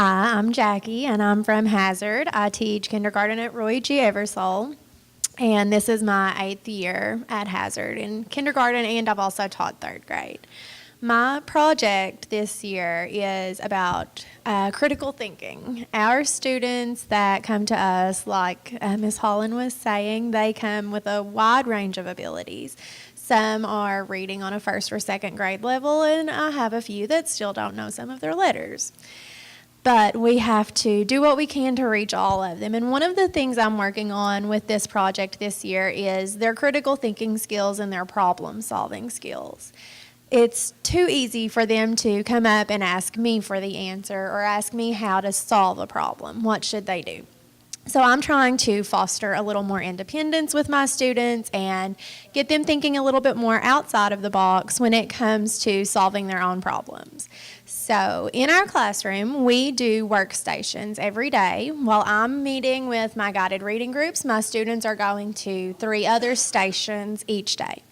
Hi, I'm Jackie, and I'm from Hazard. I teach kindergarten at Roy G. Eversole, and this is my 8th year at Hazard in kindergarten, and I've also taught 3rd grade. My project this year is about critical thinking. Our students that come to us, like Ms. Holland was saying, they come with a wide range of abilities. Some are reading on a 1st or 2nd grade level, and I have a few that still don't know some of their letters. But we have to do what we can to reach all of them. And one of the things I'm working on with this project this year is their critical thinking skills and their problem-solving skills. It's too easy for them to come up and ask me for the answer or ask me how to solve a problem. What should they do? So I'm trying to foster a little more independence with my students and get them thinking a little bit more outside of the box when it comes to solving their own problems. So in our classroom, we do workstations every day. While I'm meeting with my guided reading groups, my students are going to 3 other stations each day.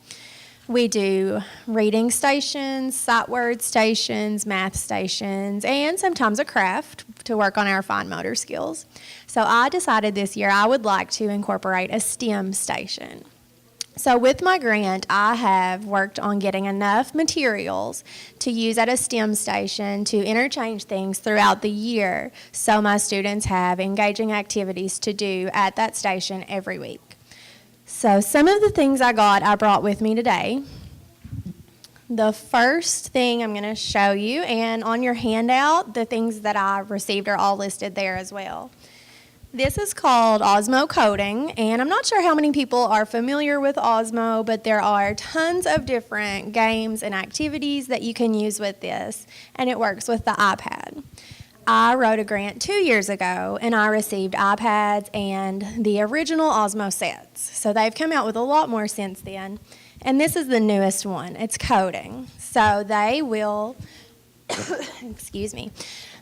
We do reading stations, sight word stations, math stations, and sometimes a craft to work on our fine motor skills. So I decided this year I would like to incorporate a STEM station. So with my grant, I have worked on getting enough materials to use at a STEM station to interchange things throughout the year so my students have engaging activities to do at that station every week. So some of the things I brought with me today. The first thing I'm going to show you, and on your handout, the things that I received are all listed there as well. This is called Osmo Coding, and I'm not sure how many people are familiar with Osmo, but there are tons of different games and activities that you can use with this, and it works with the iPad. I wrote a grant 2 years ago, and I received iPads and the original Osmo sets. So they've come out with a lot more since then, and this is the newest one. It's coding. So they will, excuse me,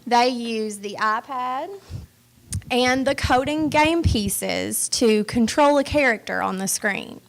they use the iPad and the coding game pieces to control a character on the screen.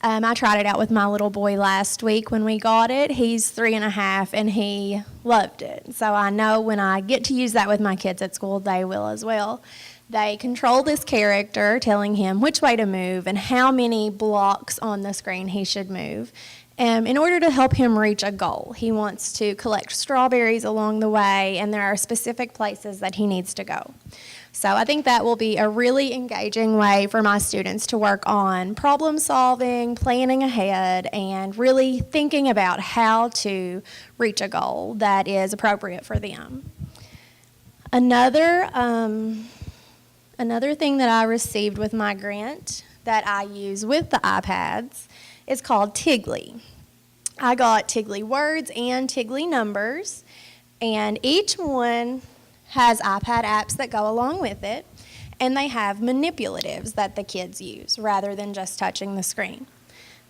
I tried it out with my little boy last week when we got it. He's 3.5 and he loved it. So I know when I get to use that with my kids at school, they will as well. They control this character, telling him which way to move and how many blocks on the screen he should move in order to help him reach a goal. He wants to collect strawberries along the way, and there are specific places that he needs to go. So I think that will be a really engaging way for my students to work on problem solving, planning ahead, and really thinking about how to reach a goal that is appropriate for them. Another thing that I received with my grant that I use with the iPads is called Tiggly. I got Tiggly words and Tiggly numbers, and each one has iPad apps that go along with it, and they have manipulatives that the kids use rather than just touching the screen.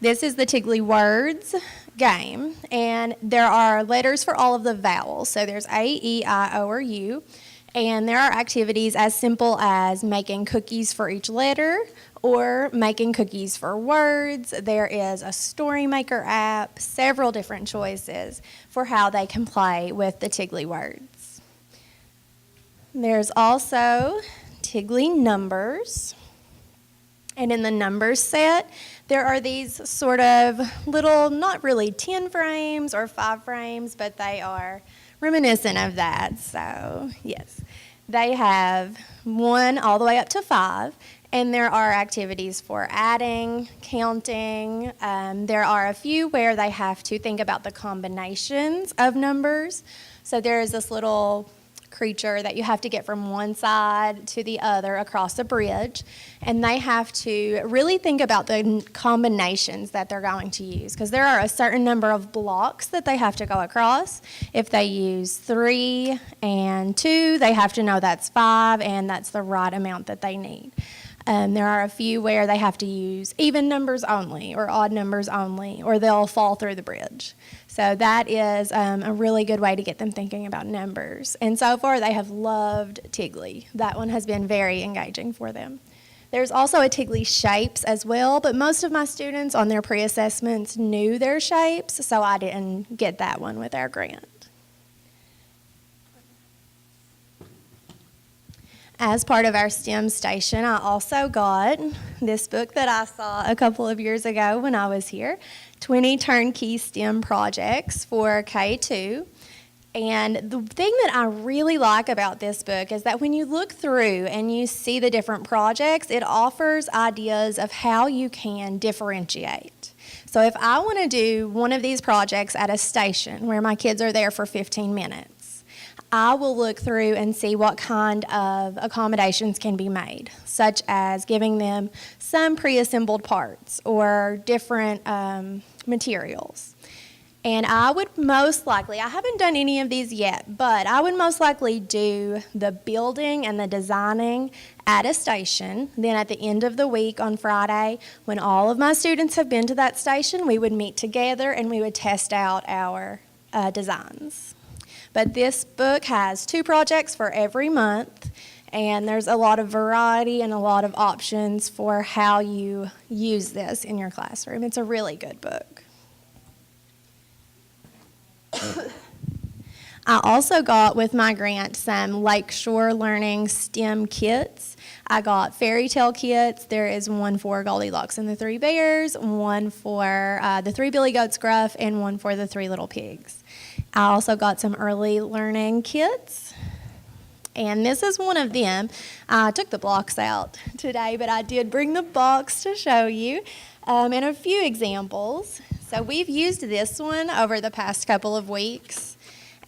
This is the Tiggly Words game, and there are letters for all of the vowels. So there's A, E, I, O, or U, and there are activities as simple as making cookies for each letter or making cookies for words. There is a Story Maker app, several different choices for how they can play with the Tiggly Words. There's also Tiggly Numbers, and in the numbers set, there are these sort of little, not really 10 frames or 5 frames, but they are reminiscent of that. So, yes, they have 1 all the way up to 5, and there are activities for adding, counting. There are a few where they have to think about the combinations of numbers. So there is this little creature that you have to get from one side to the other across a bridge, and they have to really think about the combinations that they're going to use, because there are a certain number of blocks that they have to go across. If they use 3 and 2, they have to know that's 5 and that's the right amount that they need. There are a few where they have to use even numbers only or odd numbers only, or they'll fall through the bridge. So that is a really good way to get them thinking about numbers. And so far, they have loved Tiggly. That one has been very engaging for them. There's also a Tiggly Shapes as well, but most of my students on their pre-assessments knew their shapes, so I didn't get that one with our grant. As part of our STEM station, I also got this book that I saw a couple of years ago when I was here, 20 Turnkey STEM Projects for K2. And the thing that I really like about this book is that when you look through and you see the different projects, it offers ideas of how you can differentiate. So if I want to do one of these projects at a station where my kids are there for 15 minutes, I will look through and see what kind of accommodations can be made, such as giving them some pre-assembled parts or different materials. And I would most likely, I haven't done any of these yet, but I would most likely do the building and the designing at a station. Then at the end of the week on Friday, when all of my students have been to that station, we would meet together and we would test out our designs. But this book has 2 projects for every month, and there's a lot of variety and a lot of options for how you use this in your classroom. It's a really good book. I also got with my grant some Lakeshore Learning STEM kits. I got fairy tale kits. There is one for Goldilocks and the 3 Bears, one for the 3 Billy Goats Gruff, and one for the 3 Little Pigs. I also got some early learning kits, and this is one of them. I took the blocks out today, but I did bring the box to show you and a few examples. So we've used this one over the past couple of weeks,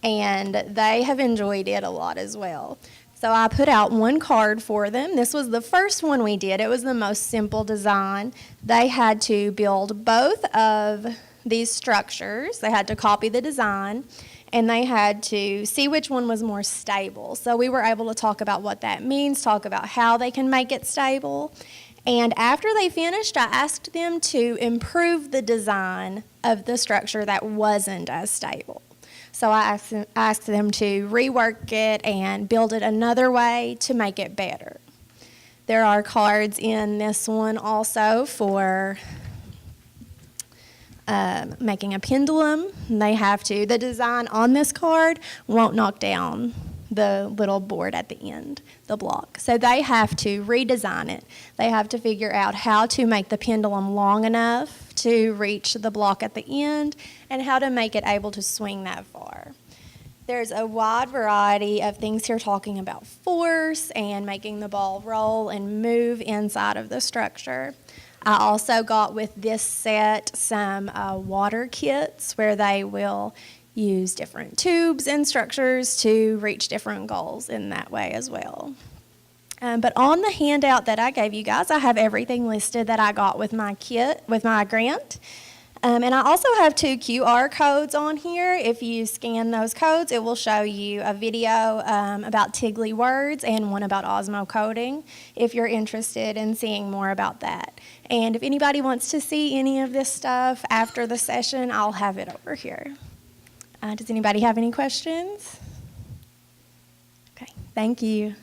and they have enjoyed it a lot as well. So I put out one card for them. This was the first one we did. It was the most simple design. They had to build both of these structures. They had to copy the design, and they had to see which one was more stable. So we were able to talk about what that means, talk about how they can make it stable. And after they finished, I asked them to improve the design of the structure that wasn't as stable. So I asked them to rework it and build it another way to make it better. There are cards in this one also for making a pendulum. The design on this card won't knock down the little board at the end, the block. So they have to redesign it. They have to figure out how to make the pendulum long enough to reach the block at the end and how to make it able to swing that far. There's a wide variety of things here talking about force and making the ball roll and move inside of the structure. I also got with this set some water kits where they will use different tubes and structures to reach different goals in that way as well. But on the handout that I gave you guys, I have everything listed that I got with my kit, with my grant. And I also have 2 QR codes on here. If you scan those codes, it will show you a video about Tiggly words and one about Osmo coding if you're interested in seeing more about that. And if anybody wants to see any of this stuff after the session, I'll have it over here. Does anybody have any questions? Okay, thank you.